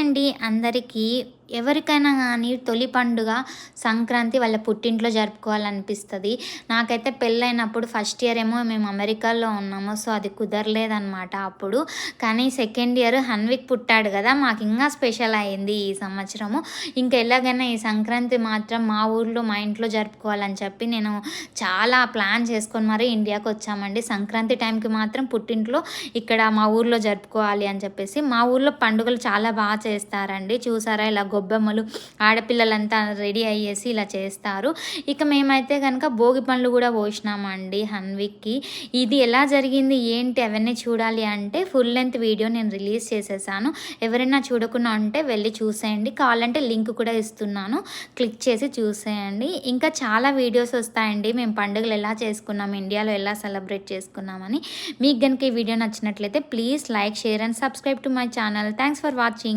అండి అందరికీ. ఎవరికైనా గానీ తొలి పండుగ సంక్రాంతి వాళ్ళ పుట్టింట్లో జరుపుకోవాలనిపిస్తది. నాకైతే పెళ్ళైనప్పుడు ఫస్ట్ ఇయర్ ఏమో మేము అమెరికాలో ఉన్నాము. సో, అది కుదరలేదనమాట అప్పుడు. కానీ సెకండ్ ఇయర్ హన్విక్ పుట్టాడు గదా! మాకింగా స్పెషల్ అయింది ఈ సంవత్సరము. ఇంకా ఎలాగైనా ఈ సంక్రాంతి మాత్రం మా ఊర్లో, మా ఇంట్లో జరుపుకోవాలని చెప్పి నేను చాలా ప్లాన్ చేసుకొని మరీ ఇండియాకొచ్చామండి. సంక్రాంతి టైంకి మాత్రం పుట్టింట్లో ఇక్కడ మా ఊర్లో జరుపుకోవాలి అని చెప్పేసి. మా ఊర్లో పండుగలు చాలా చేస్తారండి. చూసారా ఇలా గొబ్బెమ్మలు ఆడపిల్లలంతా రెడీ అయ్యేసి ఇలా చేస్తారు. ఇక మేమైతే గనక భోగి పండ్లు గూడా పోసినామండి హన్విక్‌కి. ఇది ఎలా జరిగింది ఏంటి అవన్నీ చూడాలి అంటే ఫుల్ లెంత్ వీడియో నేను రిలీజ్ చేసేసాను. ఎవరైనా చూడకుండా ఉంటే వెళ్ళి చూసేయండి. కావాలంటే లింక్ కూడా ఇస్తున్నాను. క్లిక్ చేసి చూసేయండి. ఇంకా చాలా వీడియోస్ వస్తాయండి. మేము పండుగలు ఎలా చేసుకున్నాం, ఇండియాలో ఎలా సెలబ్రేట్ చేసుకున్నామని. మీకు గనుక ఈ వీడియో నచ్చినట్లయితే please like, share and subscribe to my channel. Thanks for watching.